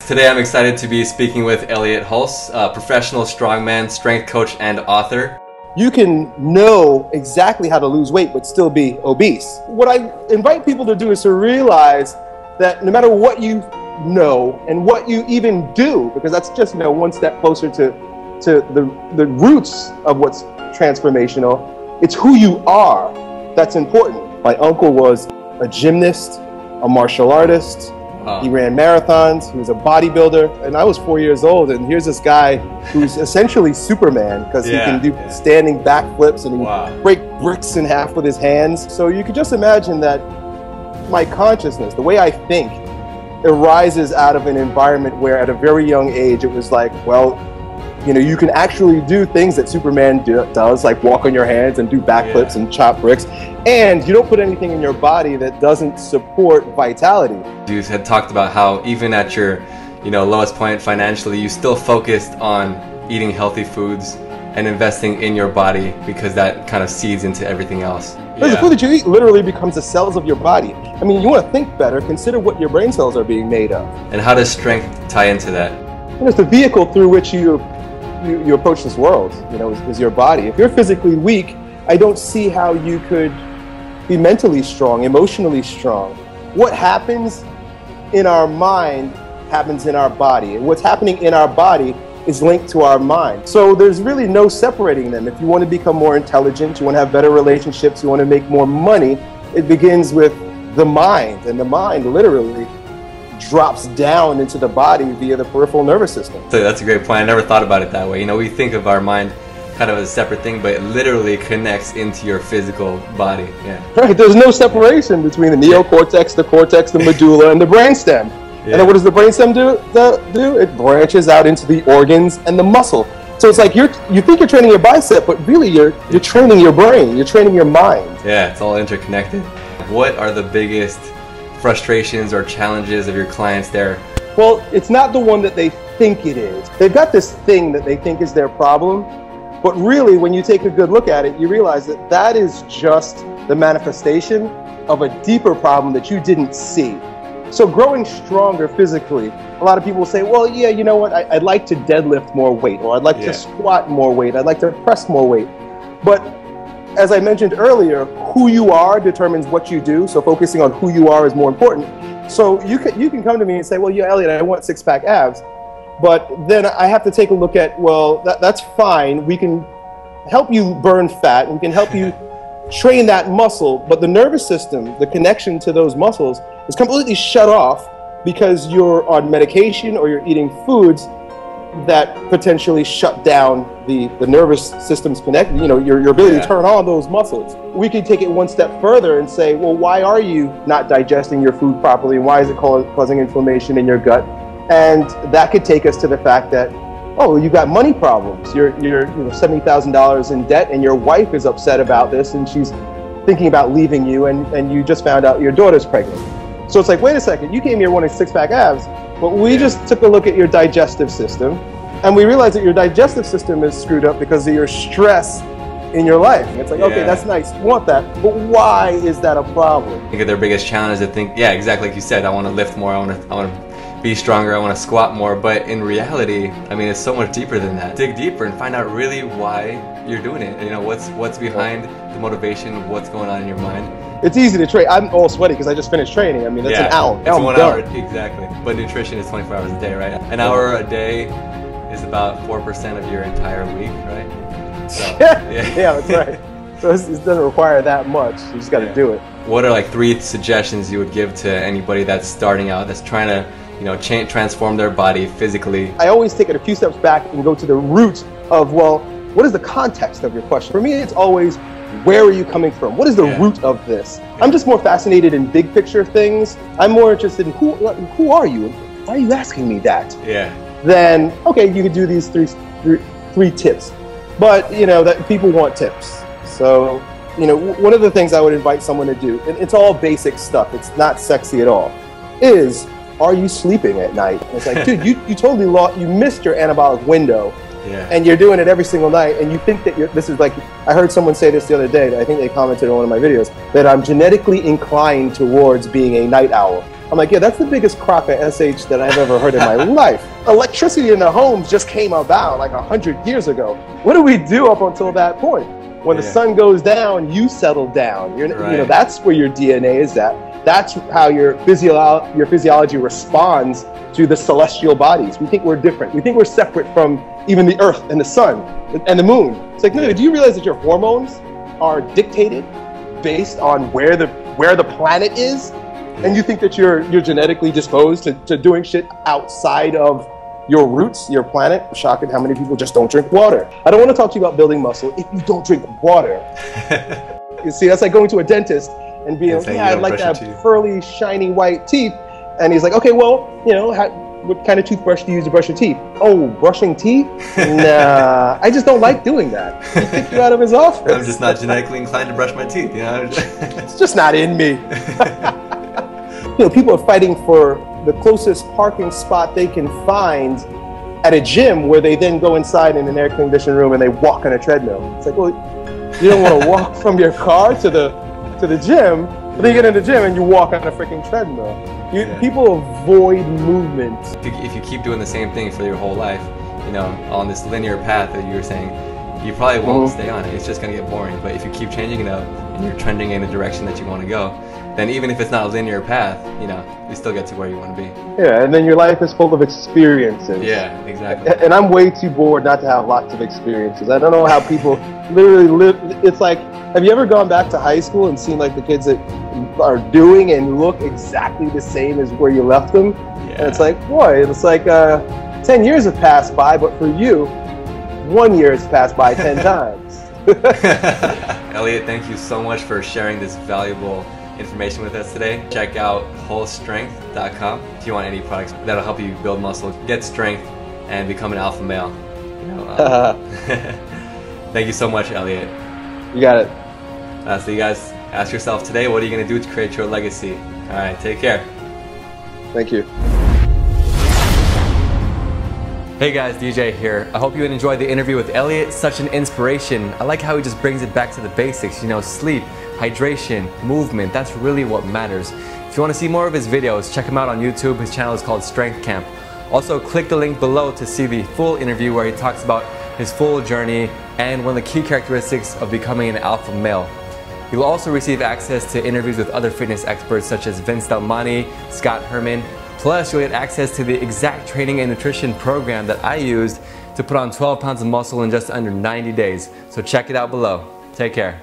Today I'm excited to be speaking with Elliot Hulse, a professional strongman, strength coach, and author. You can know exactly how to lose weight but still be obese. What I invite people to do is to realize that no matter what you know and what you even do, because that's just one step closer to the roots of what's transformational, it's who you are that's important. My uncle was a gymnast, a martial artist. He ran marathons, he was a bodybuilder, and I was 4 years old, and here's this guy who's essentially Superman, because he can do standing backflips and he can break bricks in half with his hands. So you could just imagine that my consciousness, the way I think, arises out of an environment where at a very young age it was like, well, you can actually do things that Superman does, like walk on your hands and do backflips and chop bricks, and you don't put anything in your body that doesn't support vitality. You had talked about how even at your lowest point financially, you still focused on eating healthy foods and investing in your body, because that kind of seeds into everything else. The food that you eat literally becomes the cells of your body. I mean, you want to think better, consider what your brain cells are being made of. And how does strength tie into that? It's the vehicle through which you approach this world, is your body. If you're physically weak, I don't see how you could be mentally strong, emotionally strong. What happens in our mind happens in our body, and what's happening in our body is linked to our mind. So there's really no separating them. If you want to become more intelligent, you want to have better relationships, you want to make more money, it begins with the mind, and the mind literally drops down into the body via the peripheral nervous system. So that's a great point. I never thought about it that way. We think of our mind kind of as a separate thing, but it literally connects into your physical body. Right, there's no separation between the neocortex, the cortex, the medulla, and the brainstem. And then what does the brainstem do? It branches out into the organs and the muscle. So it's like you think you're training your bicep, but really you're training your brain, you're training your mind. Yeah, it's all interconnected. What are the biggest frustrations or challenges of your clients there? Well, it's not the one that they think it is. They've got this thing that they think is their problem, but really when you take a good look at it, you realize that that is just the manifestation of a deeper problem that you didn't see. So growing stronger physically, a lot of people will say, well, yeah, you know what, I'd like to deadlift more weight, or I'd like to squat more weight, I'd like to press more weight. But as I mentioned earlier, who you are determines what you do, so focusing on who you are is more important. So you can come to me and say, well, yeah, Elliot, I want six-pack abs, but then I have to take a look at, well, that's fine, we can help you burn fat, we can help you train that muscle, but the nervous system, the connection to those muscles is completely shut off because you're on medication or you're eating foods that potentially shut down the nervous system's connection, your ability to turn on those muscles. We could take it one step further and say, well, why are you not digesting your food properly? And why is it causing inflammation in your gut? And that could take us to the fact that, oh, you got money problems. You're $70,000 in debt, and your wife is upset about this, and she's thinking about leaving you, and you just found out your daughter's pregnant. So it's like, wait a second, you came here wanting six-pack abs, but we just took a look at your digestive system, and we realized that your digestive system is screwed up because of your stress in your life. And it's like, okay, that's nice, you want that, but why is that a problem? I think their biggest challenge is to think, exactly like you said, I want to lift more, I want to be stronger, I want to squat more, but in reality, I mean, it's so much deeper than that. Dig deeper and find out really why you're doing it. What's behind the motivation, what's going on in your mind. It's easy to train. I'm all sweaty because I just finished training. I mean, that's an hour. It's 1 hour, exactly. But nutrition is 24 hours a day, right? An hour a day is about 4% of your entire week, right? So, yeah, that's right. So it doesn't require that much. You just got to do it. What are 3 suggestions you would give to anybody that's starting out, that's trying to transform their body physically? I always take it a few steps back and go to the root of, well, what is the context of your question? For me, it's always, where are you coming from? What is the root of this? I'm just more fascinated in big picture things. I'm more interested in who are you? Why are you asking me that? Then, okay, you could do these three tips. But, that people want tips. So, one of the things I would invite someone to do, and it's all basic stuff, it's not sexy at all, is, are you sleeping at night? And it's like, dude, you totally you missed your anabolic window. And you're doing it every single night, and you think that this is like, I heard someone say this the other day, I think they commented on one of my videos, that I'm genetically inclined towards being a night owl. I'm like, yeah, that's the biggest crock of SH that I've ever heard in my life. Electricity in the homes just came about like 100 years ago. What do we do up until that point? When the sun goes down, you settle down. You know, that's where your DNA is at. That's how your physiology responds to the celestial bodies. We think we're different. We think we're separate from even the earth and the sun and the moon. It's like, no, do you realize that your hormones are dictated based on where the planet is? And you think that you're genetically disposed to doing shit outside of your roots, your planet? Shocking how many people just don't drink water. I don't want to talk to you about building muscle if you don't drink water. You see, that's like going to a dentist and being like, yeah, I'd like to have pearly, shiny white teeth. And he's like, okay, well, you know, what kind of toothbrush do you use to brush your teeth? Oh, brushing teeth? Nah, I just don't like doing that. He kicked you out of his office. I'm just not genetically inclined to brush my teeth, you know? It's just not in me. You know, people are fighting for the closest parking spot they can find at a gym, where they then go inside in an air-conditioned room and they walk on a treadmill. It's like, well, you don't want to walk from your car to the gym, but then you get in the gym and you walk on a freaking treadmill. People avoid movement. If you keep doing the same thing for your whole life, you know, on this linear path that you were saying, you probably won't stay on it. It's just going to get boring. But if you keep changing it up and you're trending in the direction that you want to go, then even if it's not a linear path, you know, you still get to where you want to be. Yeah, and then your life is full of experiences. Yeah, exactly. And I'm way too bored not to have lots of experiences. I don't know how people literally live. It's like, have you ever gone back to high school and seen like the kids that are doing and look exactly the same as where you left them? Yeah. And it's like, boy, it's like 10 years have passed by, but for you, 1 year has passed by 10 times. Elliot, thank you so much for sharing this valuable information with us today. Check out wholestrength.com if you want any products that'll help you build muscle, get strength, and become an alpha male. You know, thank you so much, Elliot. You got it. So you guys ask yourself today, what are you going to do to create your legacy? All right, take care. Thank you. Hey guys, DJ here. I hope you enjoyed the interview with Elliot. Such an inspiration. I like how he just brings it back to the basics, you know, sleep, hydration, movement. That's really what matters. If you want to see more of his videos, check him out on YouTube. His channel is called Strength Camp. Also, click the link below to see the full interview where he talks about his full journey and one of the key characteristics of becoming an alpha male. You will also receive access to interviews with other fitness experts such as Vince Delmonte, Scott Herman. Plus, you'll get access to the exact training and nutrition program that I used to put on 12 pounds of muscle in just under 90 days. So check it out below. Take care.